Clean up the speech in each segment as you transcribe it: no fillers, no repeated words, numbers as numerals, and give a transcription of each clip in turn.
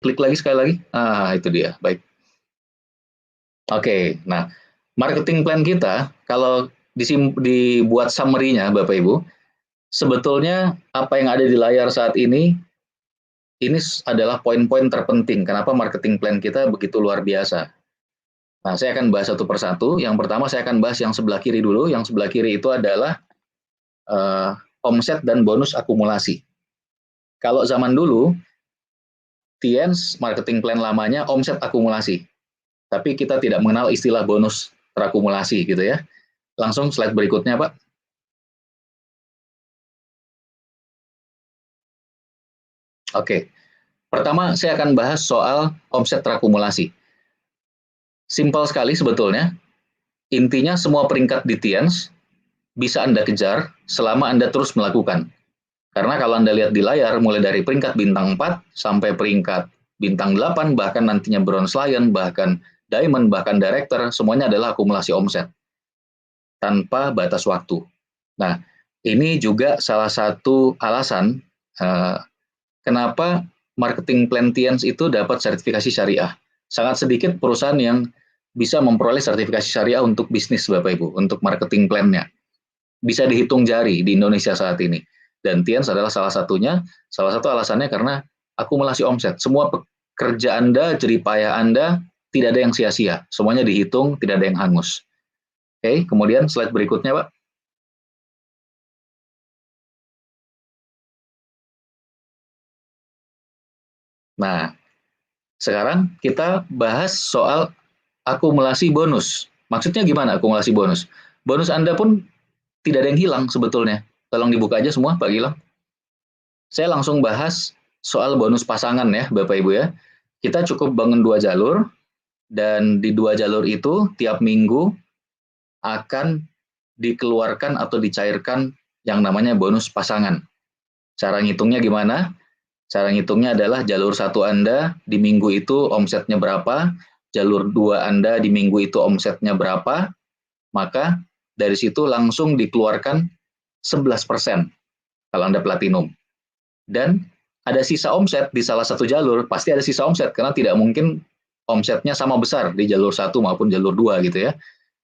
Klik lagi sekali lagi. Ah, itu dia. Baik. Oke, nah marketing plan kita kalau dibuat summary-nya Bapak Ibu, sebetulnya apa yang ada di layar saat ini adalah poin-poin terpenting kenapa marketing plan kita begitu luar biasa. Nah, saya akan bahas satu persatu. Yang pertama saya akan bahas yang sebelah kiri dulu. Yang sebelah kiri itu adalah uh, omset dan bonus akumulasi. Kalau zaman dulu, Tiens marketing plan lamanya omset akumulasi. Tapi kita tidak mengenal istilah bonus terakumulasi gitu ya. Langsung slide berikutnya, Pak. Oke. Pertama, saya akan bahas soal omset terakumulasi. Simpel sekali sebetulnya. Intinya semua peringkat di Tiens bisa Anda kejar selama Anda terus melakukan. Karena kalau Anda lihat di layar, mulai dari peringkat bintang 4 sampai peringkat bintang 8, bahkan nantinya Bronze Lion, bahkan Diamond, bahkan Director, semuanya adalah akumulasi omset tanpa batas waktu. Nah, ini juga salah satu alasan kenapa marketing plan Tiens itu dapat sertifikasi syariah. Sangat sedikit perusahaan yang bisa memperoleh sertifikasi syariah untuk bisnis, Bapak Ibu, untuk marketing plan-nya. Bisa dihitung jari di Indonesia saat ini. Dan Tiens adalah salah satunya, salah satu alasannya karena akumulasi omset. Semua kerja Anda, jeripayah Anda, tidak ada yang sia-sia. Semuanya dihitung, tidak ada yang hangus. Oke, kemudian slide berikutnya, Pak. Nah, sekarang kita bahas soal akumulasi bonus. Maksudnya gimana akumulasi bonus? Bonus Anda pun tidak ada yang hilang sebetulnya. Tolong dibuka aja semua, Pak Gilang. Saya langsung bahas soal bonus pasangan ya, Bapak Ibu ya. Kita cukup bangun dua jalur, dan di dua jalur itu tiap minggu akan dikeluarkan atau dicairkan yang namanya bonus pasangan. Cara ngitungnya gimana? Cara ngitungnya adalah jalur satu Anda di minggu itu omsetnya berapa, jalur dua Anda di minggu itu omsetnya berapa, maka dari situ langsung dikeluarkan 11% kalau Anda platinum. Dan ada sisa omset di salah satu jalur, pasti ada sisa omset karena tidak mungkin omsetnya sama besar di jalur satu maupun jalur dua gitu ya.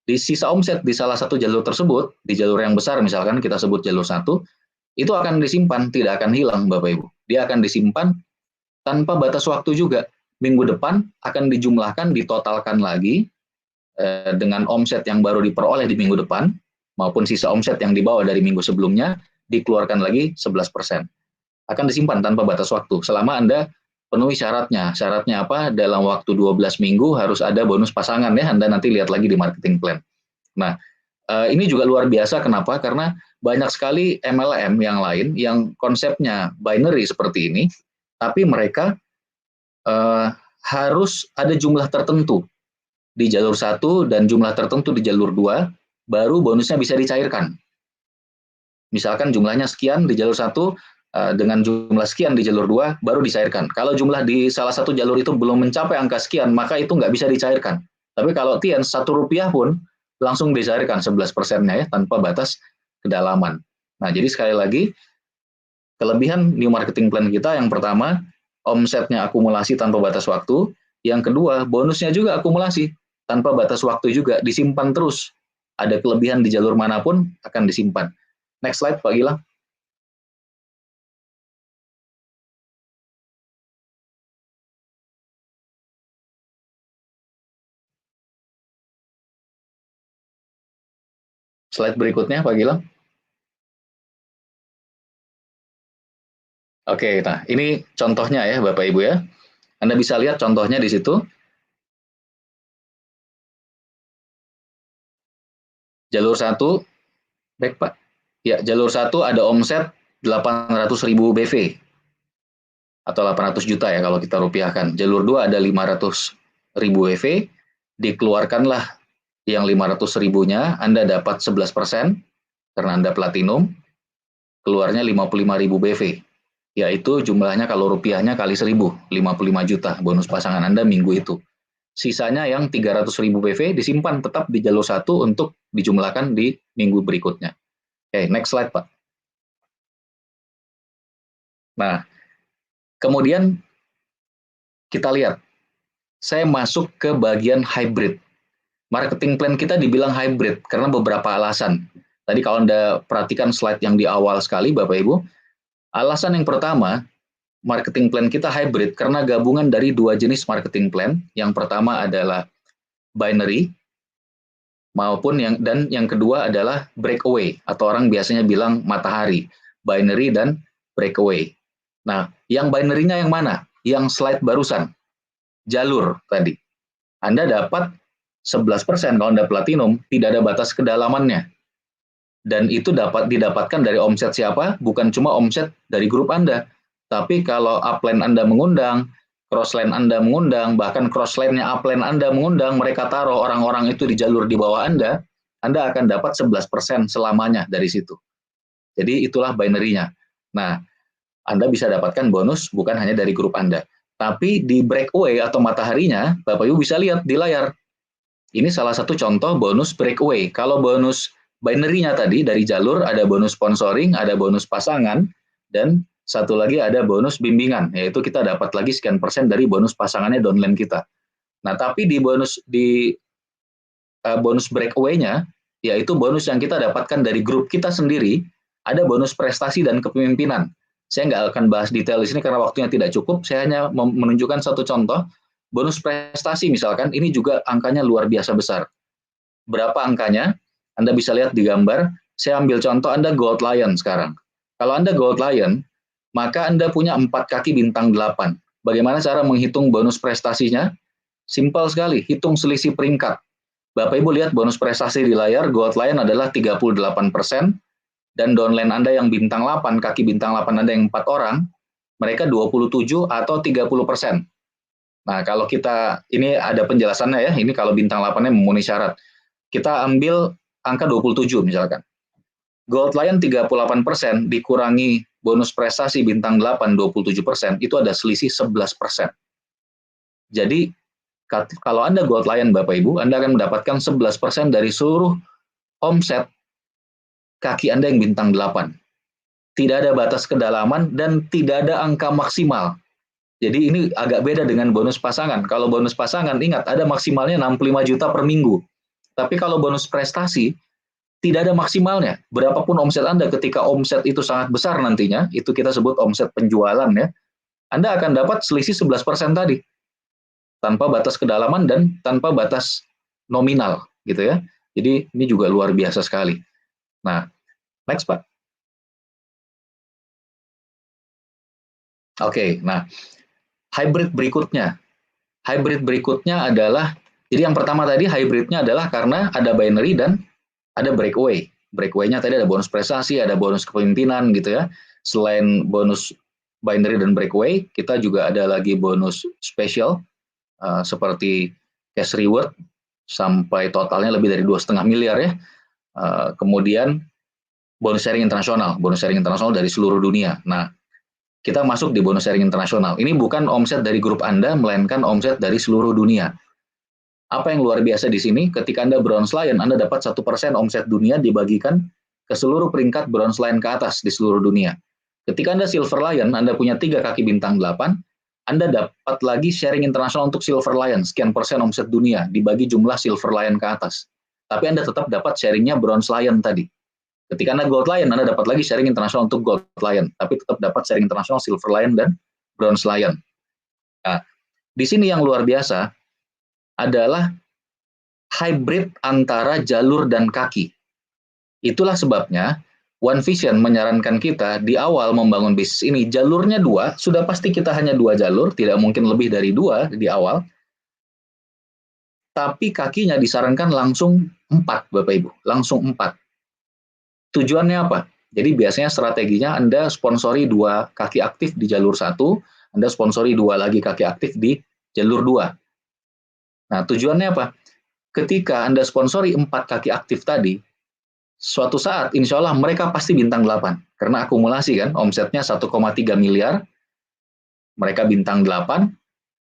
Di sisa omset di salah satu jalur tersebut, di jalur yang besar misalkan kita sebut jalur satu, itu akan disimpan, tidak akan hilang Bapak Ibu. Dia akan disimpan tanpa batas waktu juga. Minggu depan akan dijumlahkan, ditotalkan lagi dengan omset yang baru diperoleh di minggu depan, maupun sisa omset yang dibawa dari minggu sebelumnya, dikeluarkan lagi 11%. Akan disimpan tanpa batas waktu, selama Anda penuhi syaratnya. Syaratnya apa? Dalam waktu 12 minggu harus ada bonus pasangan ya, Anda nanti lihat lagi di marketing plan. Nah, ini juga luar biasa, kenapa? Karena banyak sekali MLM yang lain yang konsepnya binary seperti ini, tapi mereka harus ada jumlah tertentu di jalur satu dan jumlah tertentu di jalur dua, baru bonusnya bisa dicairkan. Misalkan jumlahnya sekian di jalur satu, dengan jumlah sekian di jalur dua, baru dicairkan. Kalau jumlah di salah satu jalur itu belum mencapai angka sekian, maka itu nggak bisa dicairkan. Tapi kalau Tiens, Rp1 pun langsung dicairkan 11%-nya ya, tanpa batas kedalaman. Nah, jadi sekali lagi, kelebihan new marketing plan kita yang pertama, omsetnya akumulasi tanpa batas waktu. Yang kedua, bonusnya juga akumulasi tanpa batas waktu juga, disimpan terus. Ada kelebihan di jalur manapun akan disimpan. Next slide, Pak Gilang. Slide berikutnya, Pak Gilang. Oke, nah ini contohnya ya, Bapak Ibu ya. Anda bisa lihat contohnya di situ. Jalur satu, baik Pak. Ya, jalur satu ada omset 800.000 BV atau 800 juta ya kalau kita rupiahkan. Jalur dua ada 500.000 BV, dikeluarkanlah yang 500 ribunya, Anda dapat 11% karena Anda platinum, keluarnya 55.000 BV, yaitu jumlahnya kalau rupiahnya kali 1.000, 55 juta bonus pasangan Anda minggu itu. Sisanya yang 300.000 BV disimpan tetap di jalur satu untuk dijumlahkan di minggu berikutnya. Oke, next slide Pak. Nah, kemudian kita lihat, saya masuk ke bagian hybrid. Marketing plan kita dibilang hybrid karena beberapa alasan. Tadi kalau Anda perhatikan slide yang di awal sekali, Bapak Ibu, alasan yang pertama, marketing plan kita hybrid karena gabungan dari dua jenis marketing plan. Yang pertama adalah binary, yang kedua adalah breakaway, atau orang biasanya bilang matahari, binary dan breakaway. Nah, yang binary-nya yang mana? Yang slide barusan, jalur tadi. Anda dapat 11% kalau Anda platinum, tidak ada batas kedalamannya. Dan itu dapat didapatkan dari omset siapa? Bukan cuma omset dari grup Anda. Tapi kalau upline Anda mengundang, crossline Anda mengundang, bahkan crossline-nya upline Anda mengundang, mereka taruh orang-orang itu di jalur di bawah Anda akan dapat 11% selamanya dari situ. Jadi itulah binary-nya. Nah, Anda bisa dapatkan bonus bukan hanya dari grup Anda. Tapi di breakaway atau mataharinya, Bapak Ibu bisa lihat di layar. Ini salah satu contoh bonus breakaway. Kalau bonus binary-nya tadi dari jalur ada bonus sponsoring, ada bonus pasangan, dan satu lagi ada bonus bimbingan, yaitu kita dapat lagi sekian persen dari bonus pasangannya downline kita. Nah, tapi di bonus breakaway-nya, yaitu bonus yang kita dapatkan dari grup kita sendiri, ada bonus prestasi dan kepemimpinan. Saya nggak akan bahas detail di sini karena waktunya tidak cukup, saya hanya menunjukkan satu contoh. Bonus prestasi misalkan, ini juga angkanya luar biasa besar. Berapa angkanya? Anda bisa lihat di gambar, saya ambil contoh Anda Gold Lion sekarang. Kalau Anda Gold Lion, maka Anda punya 4 kaki bintang 8. Bagaimana cara menghitung bonus prestasinya? Simpel sekali, hitung selisih peringkat. Bapak Ibu lihat bonus prestasi di layar, Gold Lion adalah 38%, dan downline Anda yang bintang 8, kaki bintang 8 Anda yang 4 orang, mereka 27 atau 30%. Nah, kalau kita, ini ada penjelasannya ya, ini kalau bintang 8-nya memenuhi syarat. Kita ambil angka 27 misalkan. Gold Lion 38% dikurangi bonus prestasi bintang 8 27%, itu ada selisih 11%. Jadi, kalau Anda Gold Lion Bapak Ibu, Anda akan mendapatkan 11% dari seluruh omset kaki Anda yang bintang 8. Tidak ada batas kedalaman dan tidak ada angka maksimal. Jadi ini agak beda dengan bonus pasangan. Kalau bonus pasangan, ingat, ada maksimalnya 65 juta per minggu. Tapi kalau bonus prestasi, tidak ada maksimalnya. Berapapun omset Anda, ketika omset itu sangat besar nantinya, itu kita sebut omset penjualan ya, Anda akan dapat selisih 11% tadi. Tanpa batas kedalaman dan tanpa batas nominal, gitu ya. Jadi ini juga luar biasa sekali. Nah, next Pak. Oke, nah, hybrid berikutnya adalah, jadi yang pertama tadi hybridnya adalah karena ada binary dan ada breakaway. Breakaway-nya tadi ada bonus prestasi, ada bonus kepemimpinan gitu ya. Selain bonus binary dan breakaway, kita juga ada lagi bonus spesial seperti cash reward sampai totalnya lebih dari 2,5 miliar ya. Kemudian bonus sharing internasional dari seluruh dunia. Nah, kita masuk di bonus sharing internasional. Ini bukan omset dari grup Anda, melainkan omset dari seluruh dunia. Apa yang luar biasa di sini? Ketika Anda Bronze Lion, Anda dapat 1% omset dunia dibagikan ke seluruh peringkat Bronze Lion ke atas di seluruh dunia. Ketika Anda Silver Lion, Anda punya 3 kaki bintang 8, Anda dapat lagi sharing internasional untuk Silver Lion, sekian persen omset dunia, dibagi jumlah Silver Lion ke atas. Tapi Anda tetap dapat sharingnya Bronze Lion tadi. Ketika Anda Gold Lion, Anda dapat lagi sharing internasional untuk Gold Lion, tapi tetap dapat sharing internasional Silver Lion dan Bronze Lion. Nah, di sini yang luar biasa adalah hybrid antara jalur dan kaki. Itulah sebabnya One Vision menyarankan kita di awal membangun bisnis ini, jalurnya 2, sudah pasti kita hanya 2 jalur, tidak mungkin lebih dari 2 di awal, tapi kakinya disarankan langsung 4, Bapak Ibu, langsung 4. Tujuannya apa? Jadi biasanya strateginya Anda sponsori 2 kaki aktif di jalur 1, Anda sponsori 2 lagi kaki aktif di jalur 2. Nah, tujuannya apa? Ketika Anda sponsori 4 kaki aktif tadi, suatu saat insya Allah mereka pasti bintang 8. Karena akumulasi kan, omsetnya 1,3 miliar, mereka bintang 8,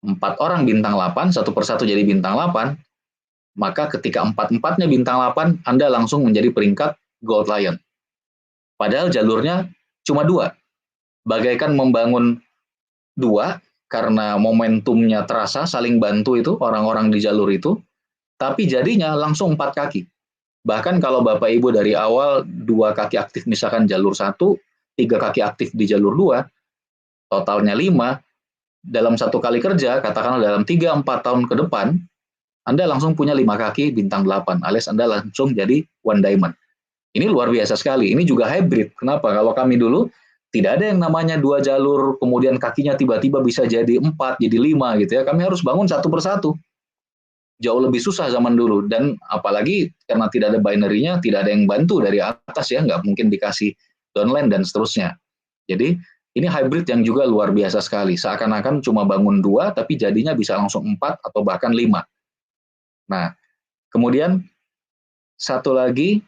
4 orang bintang 8, satu persatu jadi bintang 8, maka ketika 4-4-nya bintang 8, Anda langsung menjadi peringkat Gold Lion. Padahal jalurnya cuma 2. Bagaikan membangun 2 karena momentumnya terasa, saling bantu itu, orang-orang di jalur itu, tapi jadinya langsung 4 kaki. Bahkan kalau Bapak Ibu dari awal 2 kaki aktif misalkan jalur 1, 3 kaki aktif di jalur 2, totalnya 5, dalam 1 kali kerja, katakanlah dalam 3-4 tahun ke depan, Anda langsung punya 5 kaki bintang 8, alias Anda langsung jadi one diamond. Ini luar biasa sekali, ini juga hybrid. Kenapa? Kalau kami dulu, tidak ada yang namanya 2 jalur, kemudian kakinya tiba-tiba bisa jadi 4, jadi 5 gitu ya. Kami harus bangun satu persatu. Jauh lebih susah zaman dulu, dan apalagi karena tidak ada binary-nya, tidak ada yang bantu dari atas ya, nggak mungkin dikasih downline dan seterusnya. Jadi ini hybrid yang juga luar biasa sekali, seakan-akan cuma bangun 2, tapi jadinya bisa langsung 4 atau bahkan 5. Nah, kemudian satu lagi,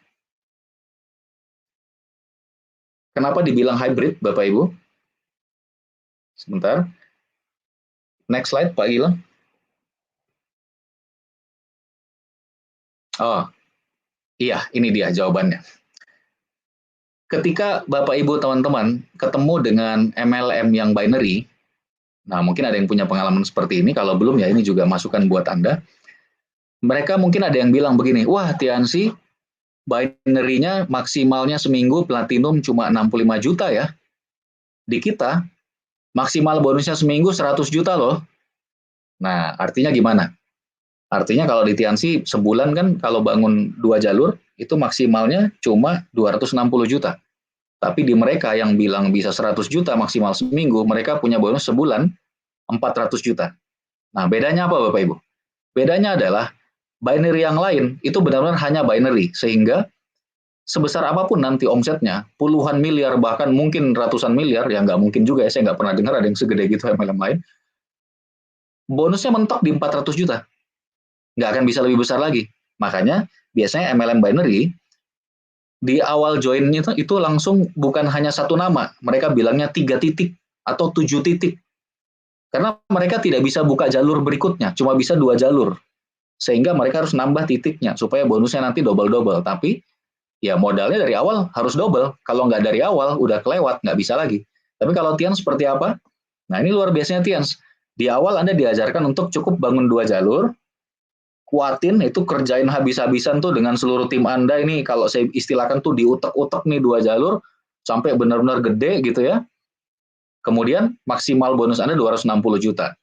kenapa dibilang hybrid Bapak Ibu? Sebentar, next slide Pak Gilang. Oh, iya, ini dia jawabannya. Ketika Bapak Ibu teman-teman ketemu dengan MLM yang binary, nah mungkin ada yang punya pengalaman seperti ini, kalau belum ya ini juga masukan buat Anda. Mereka mungkin ada yang bilang begini, wah Tiansi, binary-nya maksimalnya seminggu platinum cuma 65 juta ya. Di kita, maksimal bonusnya seminggu 100 juta loh. Nah, artinya gimana? Artinya kalau di Tiansi sebulan kan kalau bangun 2 jalur, itu maksimalnya cuma 260 juta. Tapi di mereka yang bilang bisa 100 juta maksimal seminggu, mereka punya bonus sebulan 400 juta. Nah, bedanya apa Bapak Ibu? Bedanya adalah binary yang lain itu benar-benar hanya binary, sehingga sebesar apapun nanti omsetnya, puluhan miliar bahkan mungkin ratusan miliar, ya nggak mungkin juga ya, saya nggak pernah dengar ada yang segede gitu MLM lain, bonusnya mentok di 400 juta. Nggak akan bisa lebih besar lagi. Makanya biasanya MLM binary di awal join itu langsung bukan hanya satu nama, mereka bilangnya 3 titik atau 7 titik. Karena mereka tidak bisa buka jalur berikutnya, cuma bisa 2 jalur. Sehingga mereka harus nambah titiknya supaya bonusnya nanti double-double. Tapi ya modalnya dari awal harus double. Kalau nggak dari awal udah kelewat, nggak bisa lagi. Tapi kalau Tians seperti apa? Nah ini luar biasanya Tians. Di awal Anda diajarkan untuk cukup bangun 2 jalur, kuatin itu, kerjain habis-habisan tuh dengan seluruh tim Anda. Ini kalau saya istilahkan tuh diutek-utek nih 2 jalur sampai benar-benar gede gitu ya. Kemudian maksimal bonus Anda 260 juta.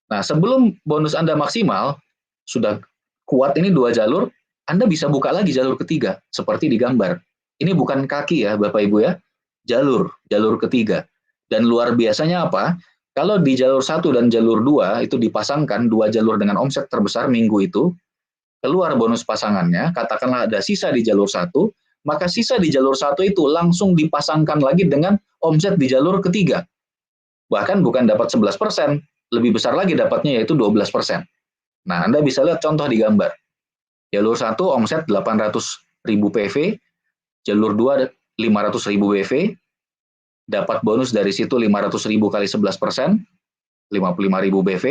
Nah, sebelum bonus Anda maksimal, sudah kuat ini 2 jalur, Anda bisa buka lagi jalur ketiga, seperti di gambar. Ini bukan kaki ya, Bapak Ibu ya, jalur ketiga. Dan luar biasanya apa? Kalau di jalur 1 dan jalur 2 itu dipasangkan 2 jalur dengan omset terbesar minggu itu, keluar bonus pasangannya, katakanlah ada sisa di jalur 1, maka sisa di jalur 1 itu langsung dipasangkan lagi dengan omset di jalur ketiga. Bahkan bukan dapat 11%, lebih besar lagi dapatnya yaitu 12%. Nah, Anda bisa lihat contoh di gambar. Jalur 1 omset 800.000 PV, jalur 2 500.000 PV, dapat bonus dari situ 500.000 kali 11%, 55.000 PV.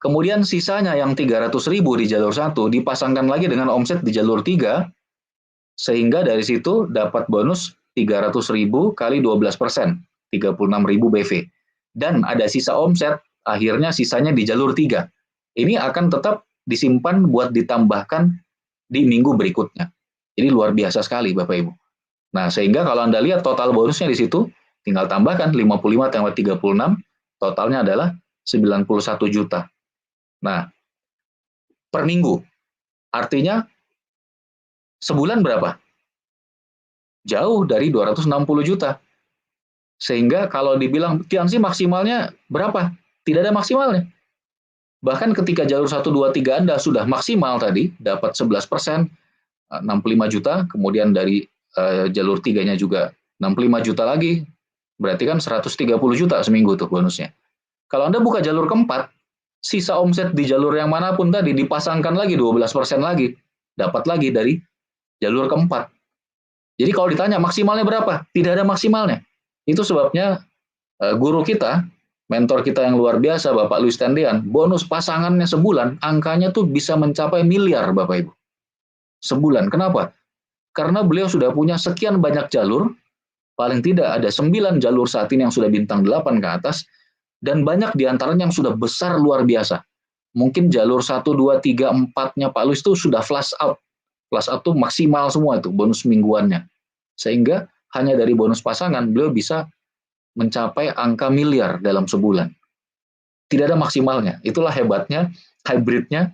Kemudian sisanya yang 300.000 di jalur 1 dipasangkan lagi dengan omset di jalur 3, sehingga dari situ dapat bonus 300.000 kali 12%, 36.000 BV. Dan ada sisa omset, akhirnya sisanya di jalur 3. Ini akan tetap disimpan buat ditambahkan di minggu berikutnya. Jadi luar biasa sekali Bapak Ibu. Nah, sehingga kalau Anda lihat total bonusnya di situ, tinggal tambahkan 55 tambah 36, totalnya adalah 91 juta. Nah, per minggu. Artinya sebulan berapa? Jauh dari 260 juta. Sehingga kalau dibilang Tiansi maksimalnya berapa? Tidak ada maksimalnya. Bahkan ketika jalur 1, 2, 3 Anda sudah maksimal tadi, dapat 11%, 65 juta, kemudian dari jalur 3-nya juga 65 juta lagi, berarti kan 130 juta seminggu tuh bonusnya. Kalau Anda buka jalur keempat, sisa omset di jalur yang manapun tadi dipasangkan lagi 12% lagi, dapat lagi dari jalur keempat. Jadi kalau ditanya maksimalnya berapa? Tidak ada maksimalnya. Itu sebabnya guru kita, mentor kita yang luar biasa, Bapak Luis Tendean, bonus pasangannya sebulan, angkanya tuh bisa mencapai miliar, Bapak Ibu. Sebulan. Kenapa? Karena beliau sudah punya sekian banyak jalur, paling tidak ada 9 jalur saat ini yang sudah bintang 8 ke atas, Dan banyak diantaranya yang sudah besar luar biasa. Mungkin jalur 1, 2, 3, 4-nya Pak Luis itu sudah flash out. Flash out tuh maksimal semua itu bonus mingguannya. Sehingga hanya dari bonus pasangan beliau bisa mencapai angka miliar dalam sebulan. Tidak ada maksimalnya. Itulah hebatnya, hybridnya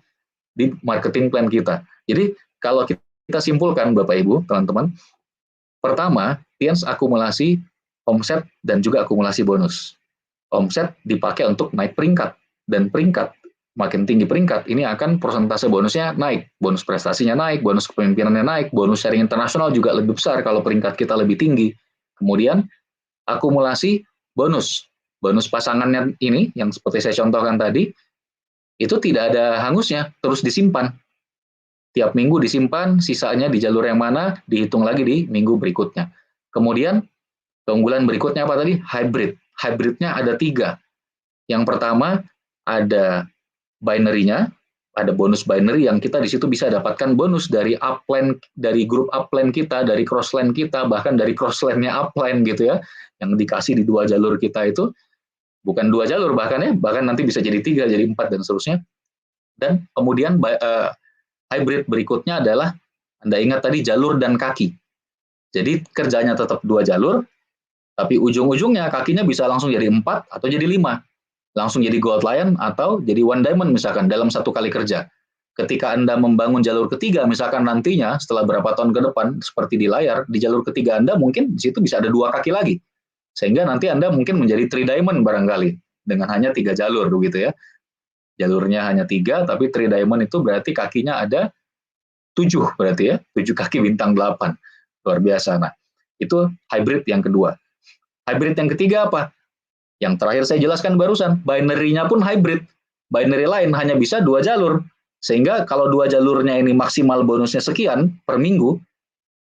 di marketing plan kita. Jadi kalau kita simpulkan Bapak Ibu, teman-teman, pertama, Tiens akumulasi omset dan juga akumulasi bonus. Omset dipakai untuk naik peringkat, dan peringkat makin tinggi peringkat, ini akan persentase bonusnya naik, bonus prestasinya naik, bonus kepemimpinannya naik, bonus sharing internasional juga lebih besar kalau peringkat kita lebih tinggi. Kemudian akumulasi bonus. Bonus pasangannya ini, yang seperti saya contohkan tadi, itu tidak ada hangusnya, terus disimpan. Tiap minggu disimpan, sisanya di jalur yang mana, dihitung lagi di minggu berikutnya. Kemudian, keunggulan berikutnya apa tadi? Hybrid. Hybridnya ada 3. Yang pertama, ada binary-nya, ada bonus binary yang kita di situ bisa dapatkan bonus dari upline, dari grup upline kita, dari crossline kita, bahkan dari crossline-nya upline gitu ya, yang dikasih di 2 jalur kita itu, bukan 2 jalur bahkan ya, bahkan nanti bisa jadi 3, jadi 4 dan seterusnya. Dan kemudian hybrid berikutnya adalah, Anda ingat tadi jalur dan kaki. Jadi kerjanya tetap 2 jalur, tapi ujung-ujungnya kakinya bisa langsung jadi 4 atau jadi 5. Langsung jadi gold lion atau jadi one diamond misalkan dalam 1 kali kerja. Ketika Anda membangun jalur ketiga, misalkan nantinya setelah berapa tahun ke depan, seperti di layar, di jalur ketiga Anda mungkin di situ bisa ada 2 kaki lagi. Sehingga nanti Anda mungkin menjadi 3 diamond barangkali, dengan hanya 3 jalur begitu ya. Jalurnya hanya 3, tapi 3 diamond itu berarti kakinya ada 7 berarti ya, 7 kaki bintang 8. Luar biasa. Nah, itu hybrid yang kedua. Hybrid yang ketiga apa? Yang terakhir saya jelaskan barusan, binary-nya pun hybrid. Binary lain hanya bisa 2 jalur. Sehingga kalau 2 jalurnya ini maksimal bonusnya sekian per minggu,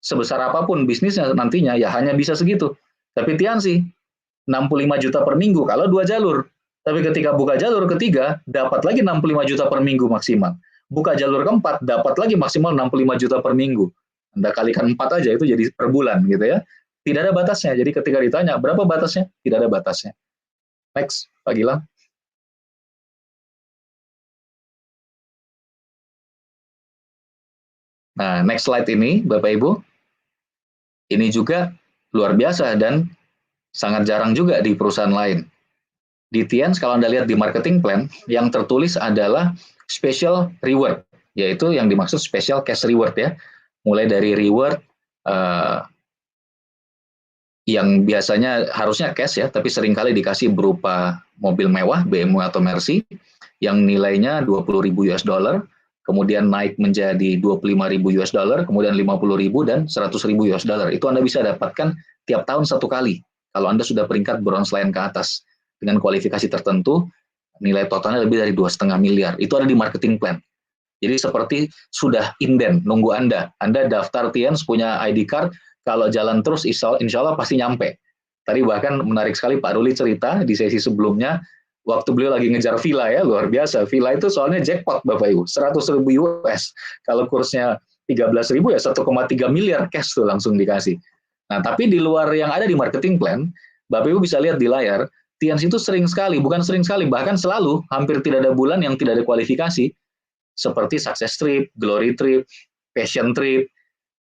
sebesar apapun bisnisnya nantinya ya hanya bisa segitu. Tapi Tiansi, 65 juta per minggu kalau 2 jalur. Tapi ketika buka jalur ketiga, dapat lagi 65 juta per minggu maksimal. Buka jalur keempat, dapat lagi maksimal 65 juta per minggu. Anda kalikan 4 aja, itu jadi per bulan gitu ya. Tidak ada batasnya. Jadi ketika ditanya, berapa batasnya? Tidak ada batasnya. Next, Pak Gilang. Nah, next slide ini, Bapak Ibu, ini juga luar biasa dan sangat jarang juga di perusahaan lain. Di Tiens, kalau Anda lihat di marketing plan, yang tertulis adalah special reward, yaitu yang dimaksud special cash reward ya. Mulai dari reward yang biasanya harusnya cash ya, tapi seringkali dikasih berupa mobil mewah, BMW atau Mercy, yang nilainya 20.000 US dollar, kemudian naik menjadi 25.000 US dollar, kemudian 50.000 dan 100.000 US dollar. Itu Anda bisa dapatkan tiap tahun 1 kali, kalau Anda sudah peringkat bronze line ke atas. Dengan kualifikasi tertentu, nilai totalnya lebih dari 2,5 miliar. Itu ada di marketing plan. Jadi seperti sudah inden, nunggu Anda. Anda daftar Tiens, punya ID card, kalau jalan terus insya Allah pasti nyampe. Tadi bahkan menarik sekali Pak Ruli cerita di sesi sebelumnya, waktu beliau lagi ngejar villa ya, luar biasa. Villa itu soalnya jackpot Bapak Ibu, 100.000 US. Kalau kursnya 13.000 ya 1,3 miliar cash tuh langsung dikasih. Nah, tapi di luar yang ada di marketing plan, Bapak Ibu bisa lihat di layar, Tiens itu sering sekali, bukan sering sekali, bahkan selalu, hampir tidak ada bulan yang tidak ada kualifikasi, seperti success trip, glory trip, passion trip.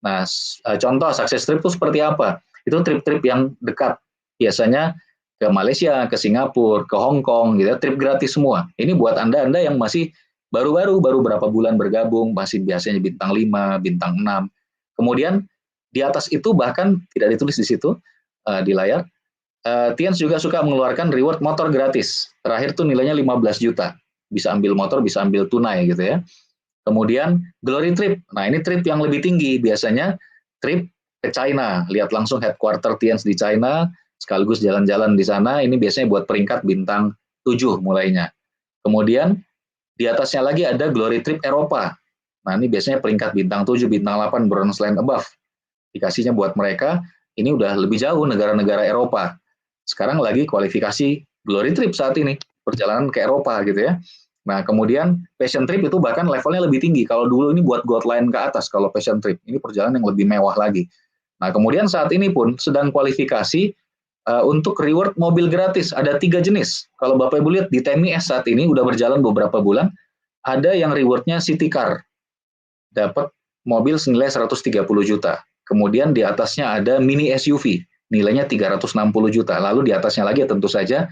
Nah, contoh success trip itu seperti apa? Itu trip-trip yang dekat, biasanya ke Malaysia, ke Singapura, ke Hong Kong, gitu, trip gratis semua. Ini buat Anda yang masih baru berapa bulan bergabung, masih biasanya bintang 5, bintang 6. Kemudian di atas itu bahkan tidak ditulis di situ di layar, Tiens juga suka mengeluarkan reward motor gratis. Terakhir tuh nilainya 15 juta. Bisa ambil motor, bisa ambil tunai gitu ya. Kemudian glory trip. Nah, ini trip yang lebih tinggi. Biasanya trip ke China. Lihat langsung headquarter Tiens di China, sekaligus jalan-jalan di sana. Ini biasanya buat peringkat bintang 7 mulainya. Kemudian di atasnya lagi ada glory trip Eropa. Nah, ini biasanya peringkat bintang 7, bintang 8, bronze line above. Dikasihnya buat mereka, ini udah lebih jauh negara-negara Eropa. Sekarang lagi kualifikasi glory trip saat ini, perjalanan ke Eropa gitu ya. Nah, kemudian passion trip itu bahkan levelnya lebih tinggi. Kalau dulu ini buat gold line ke atas, kalau passion trip. Ini perjalanan yang lebih mewah lagi. Nah, kemudian saat ini pun sedang kualifikasi untuk reward mobil gratis. Ada 3 jenis. Kalau Bapak Ibu lihat di TMIS saat ini udah berjalan beberapa bulan, ada yang rewardnya City Car, dapat mobil senilai 130 juta. Kemudian di atasnya ada mini SUV, nilainya 360 juta. Lalu di atasnya lagi tentu saja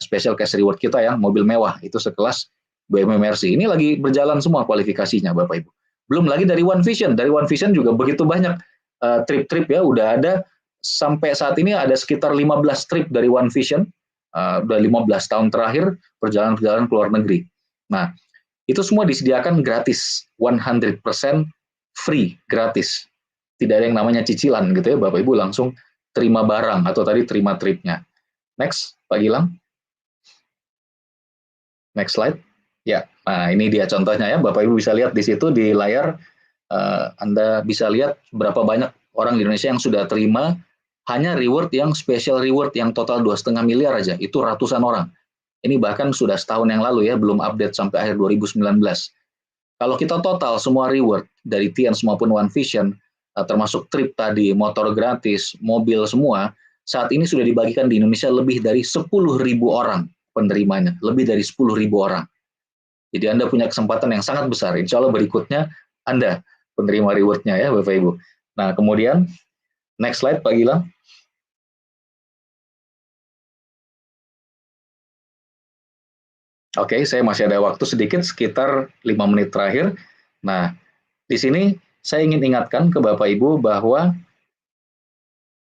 special cash reward kita yang mobil mewah, itu sekelas BMW Mercy. Ini lagi berjalan semua kualifikasinya Bapak Ibu. Belum lagi dari One Vision. Dari One Vision juga begitu banyak trip-trip ya, udah ada sampai saat ini ada sekitar 15 trip dari One Vision, udah 15 tahun terakhir perjalanan-perjalanan ke luar negeri. Nah, itu semua disediakan gratis, 100% free, gratis. Tidak ada yang namanya cicilan gitu ya, Bapak Ibu langsung terima barang atau tadi terima tripnya. Next, Pak Gilang. Next slide. Ya, nah ini dia contohnya ya, Bapak Ibu bisa lihat di situ di layar, Anda bisa lihat berapa banyak orang di Indonesia yang sudah terima hanya reward yang special reward yang total 2,5 miliar aja, itu ratusan orang. Ini bahkan sudah setahun yang lalu ya, belum update sampai akhir 2019. Kalau kita total semua reward dari Tiens maupun One Vision, termasuk trip tadi, motor gratis, mobil semua, saat ini sudah dibagikan di Indonesia lebih dari 10.000 orang penerimanya, lebih dari 10.000 orang. Jadi Anda punya kesempatan yang sangat besar. Insya Allah berikutnya Anda penerima rewardnya ya Bapak Ibu. Nah kemudian next slide Pak Gilang. Oke, saya masih ada waktu sedikit, sekitar 5 menit terakhir. Nah, di sini saya ingin ingatkan ke Bapak Ibu bahwa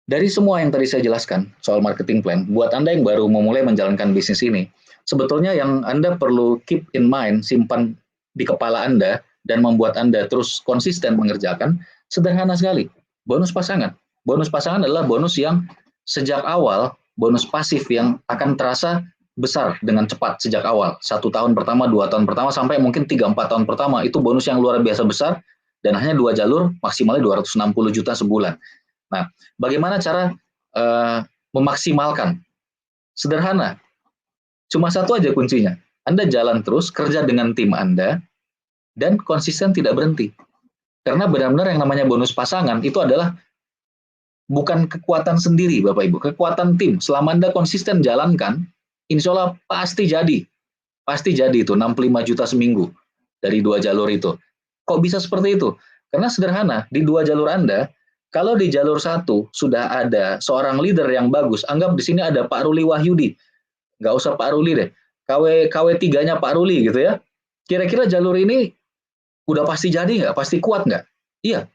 dari semua yang tadi saya jelaskan soal marketing plan, buat Anda yang baru memulai menjalankan bisnis ini, sebetulnya yang Anda perlu keep in mind, simpan di kepala Anda, dan membuat Anda terus konsisten mengerjakan, sederhana sekali, bonus pasangan. Bonus pasangan adalah bonus yang sejak awal, bonus pasif yang akan terasa besar dengan cepat sejak awal. 1 tahun pertama, 2 tahun pertama, sampai mungkin 3-4 tahun pertama, itu bonus yang luar biasa besar, dan hanya 2 jalur, maksimalnya 260 juta sebulan. Nah, bagaimana cara memaksimalkan? Sederhana, cuma satu aja kuncinya. Anda jalan terus, kerja dengan tim Anda, dan konsisten tidak berhenti. Karena benar-benar yang namanya bonus pasangan, itu adalah bukan kekuatan sendiri, Bapak Ibu, kekuatan tim. Selama Anda konsisten jalankan, insya Allah pasti jadi. Pasti jadi itu 65 juta seminggu dari 2 jalur itu. Kok bisa seperti itu? Karena sederhana, di 2 jalur Anda, kalau di jalur 1 sudah ada seorang leader yang bagus, anggap di sini ada Pak Ruli Wahyudi. Nggak usah Pak Ruli deh, KW3-nya Pak Ruli gitu ya. Kira-kira jalur ini udah pasti jadi nggak? Pasti kuat nggak? Iya,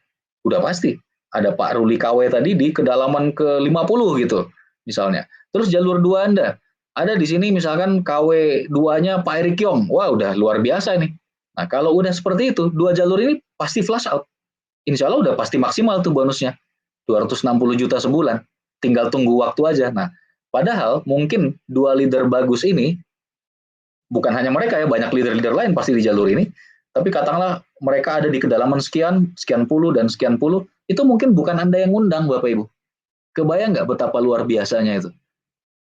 udah pasti. Ada Pak Ruli KW tadi di kedalaman ke-50 gitu, misalnya. Terus jalur 2 Anda, ada di sini misalkan KW2-nya Pak Erick Yong. Wah, udah luar biasa nih. Nah, kalau udah seperti itu, 2 jalur ini pasti flush out. Insya Allah udah pasti maksimal tuh bonusnya. 260 juta sebulan. Tinggal tunggu waktu aja. Nah, padahal mungkin 2 leader bagus ini, bukan hanya mereka ya, banyak leader-leader lain pasti di jalur ini, tapi katakanlah mereka ada di kedalaman sekian, sekian puluh, dan sekian puluh, itu mungkin bukan Anda yang ngundang, Bapak Ibu. Kebayang nggak betapa luar biasanya itu?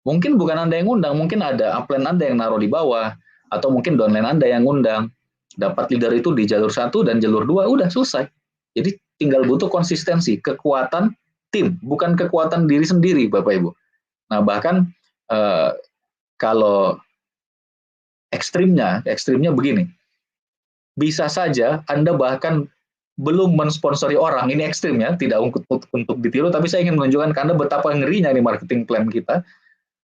Mungkin bukan Anda yang ngundang, mungkin ada upline Anda yang naruh di bawah, atau mungkin downline Anda yang ngundang. Dapat leader itu di jalur 1 dan jalur 2, udah selesai. Jadi tinggal butuh konsistensi, kekuatan tim, bukan kekuatan diri sendiri, Bapak Ibu. Nah, bahkan kalau ekstrimnya begini, bisa saja Anda bahkan belum mensponsori orang, ini ekstrimnya, tidak untuk ditiru, tapi saya ingin menunjukkan ke Anda betapa ngerinya nih marketing plan kita.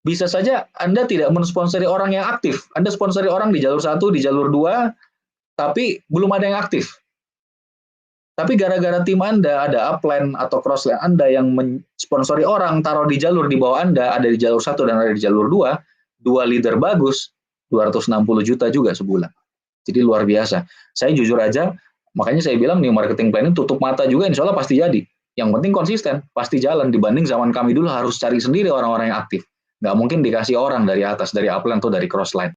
Bisa saja Anda tidak mensponsori orang yang aktif, Anda sponsori orang di jalur 1, di jalur 2, tapi belum ada yang aktif. Tapi gara-gara tim Anda, ada upline atau crossline Anda yang mensponsori orang, taruh di jalur di bawah Anda, ada di jalur 1 dan ada di jalur 2, 2 leader bagus, 260 juta juga sebulan. Jadi luar biasa. Saya jujur aja, makanya saya bilang nih marketing plan ini tutup mata juga, insya Allah pasti jadi. Yang penting konsisten, pasti jalan. Dibanding zaman kami dulu harus cari sendiri orang-orang yang aktif. Nggak mungkin dikasih orang dari atas, dari upline atau dari crossline.